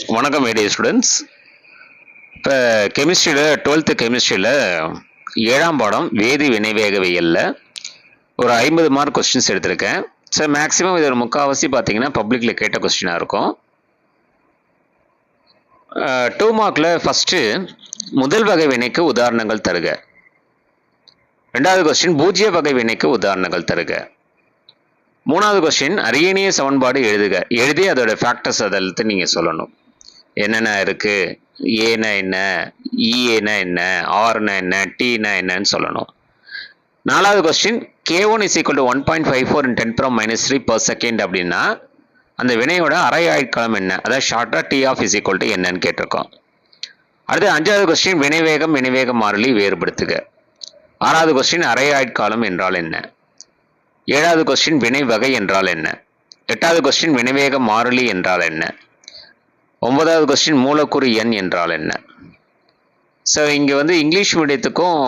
வணக்கம் idea students. இப்போ கெமிஸ்ட்ரியில் 12th கெமிஸ்ட்ரியில் 7ஆம் பாடம் வேதி வினைவேகவியலில் ஒரு 50 மார்க் கொஸ்டின்ஸ் எடுத்திருக்கேன். ஸோ மேக்ஸிமம் இது ஒரு முக்கால்வாசி பார்த்தீங்கன்னா பப்ளிக்கில் கேட்ட கொஸ்டினாக இருக்கும். 2 மார்க்கில் ஃபஸ்ட்டு முதல் வகை வினைக்கு உதாரணங்கள் தருக. 2வது கொஸ்டின் பூஜ்ய வகை வினைக்கு உதாரணங்கள் தருக. 3வது கொஸ்டின் அரியணிய சமன்பாடு எழுதுக. எழுதி அதோட ஃபேக்டர்ஸ் அதெல்லாம் நீங்கள் சொல்லணும். என்னென்ன இருக்குது, ஏனா என்ன, இஏனா என்ன, ஆர்னா என்ன, டீனா என்னன்னு சொல்லணும். 4வது கொஸ்டின் K1 = 1.54 × 10⁻³ per second அப்படின்னா அந்த வினையோட அரை ஆயுட்காலம் என்ன, அதாவது ஷார்ட்டா T of is equal to என்னன்னு கேட்டிருக்கோம். அடுத்து 5வது கொஸ்டின் வினைவேகம் வினைவேக மாறிலி வேறுபடுத்துக. 6வது கொஸ்டின் அரை ஆயுட்காலம் என்றால் என்ன. 7வது கொஸ்டின் வினை வகை என்றால் என்ன. 8வது கொஸ்டின் வினைவேக மாறிலி என்றால் என்ன. 9வது கொஸ்டின் மூலக்கூறு எண் என்றால் என்ன. ஸோ இங்கே வந்து இங்கிலீஷ் மீடியத்துக்கும்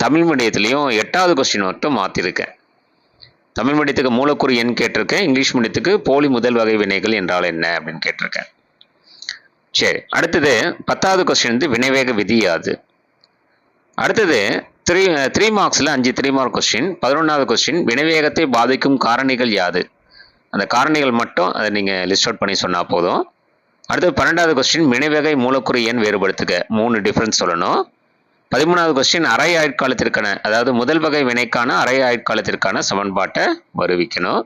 தமிழ் மீடியத்துலேயும் 8வது கொஸ்டின் மட்டும் மாற்றிருக்கேன். தமிழ் மீடியத்துக்கு மூலக்கூறு எண் கேட்டிருக்கேன், இங்கிலீஷ் மீடியத்துக்கு போலி முதல் வகை வினைகள் என்றால் என்ன அப்படின்னு கேட்டிருக்கேன். சரி, அடுத்தது 10வது கொஸ்டின் வந்து வினைவேக விதி யாது. அடுத்தது 3 மார்க்ஸில் 5 3 மார்க் கொஸ்டின். 11வது கொஸ்டின் வினைவேகத்தை பாதிக்கும் காரணிகள் யாது. அந்த காரணிகள் மட்டும் அதை நீங்கள் லிஸ்ட் அவுட் பண்ணி சொன்னால் போதும். அடுத்து 12வது கொஸ்டின் வினைவகை மூலக்கூறு எண் வேறுபடுத்துக. 3 டிஃபரன்ஸ் சொல்லணும். 13வது கொஸ்டின் அரை ஆயுட்காலத்திற்கான, அதாவது முதல் வகை வினைக்கான அரை ஆயுட்காலத்திற்கான சமன்பாட்டை வருவிக்கணும்.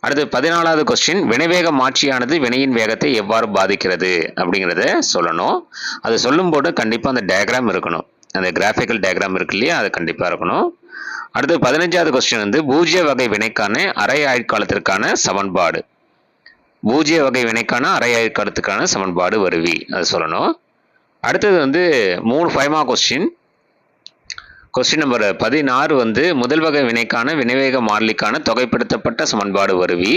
அடுத்து 14வது கொஸ்டின் வினைவேக மாற்றியானது வினையின் வேகத்தை எவ்வாறு பாதிக்கிறது அப்படிங்கிறத சொல்லணும். அது சொல்லும்போது கண்டிப்பாக அந்த டயக்ராம் இருக்கணும், அந்த கிராஃபிக்கல் டயக்ராம் இருக்கு இல்லையா, அது கண்டிப்பாக இருக்கணும். அடுத்து 15வது கொஸ்டின் வந்து பூஜ்ய வகை வினைக்கான அரை ஆயுட்காலத்திற்கான சமன்பாடு. பூஜ்ய வகை வினைக்கான அரை ஆயுட்காலத்துக்கான சமன்பாடு வருவி, அது சொல்லணும். அடுத்தது வந்து 3 5 மார்க் கொஸ்டின். கொஸ்டின் நம்பர் 16 வந்து முதல் வகை வினைக்கான வினைவேக மாறிலிக்கான தொகைப்படுத்தப்பட்ட சமன்பாடு வருவி.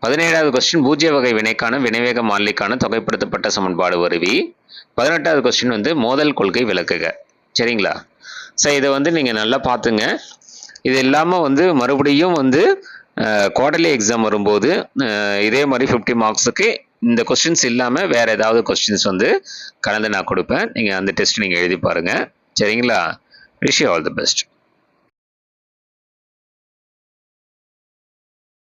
17வது கொஸ்டின் பூஜ்ய வகை வினைக்கான வினைவேக மாறிலிக்கான தொகைப்படுத்தப்பட்ட சமன்பாடு வருவி. 18வது கொஸ்டின் வந்து மோதல் கொள்கை விளக்குக. சரிங்களா? ஸோ இதை வந்து நீங்கள் நல்லா பார்த்துங்க. இது இல்லாமல் வந்து மறுபடியும் வந்து குவார்டர்லி எக்ஸாம் வரும்போது இதே மாதிரி 50 மார்க்ஸுக்கு இந்த கொஸ்டின்ஸ் இல்லாமல் வேறு ஏதாவது கொஸ்டின்ஸ் வந்து கலந்து நான் கொடுப்பேன். நீங்கள் அந்த டெஸ்ட் நீங்கள் எழுதி பாருங்கள். சரிங்களா? Wish you all the best.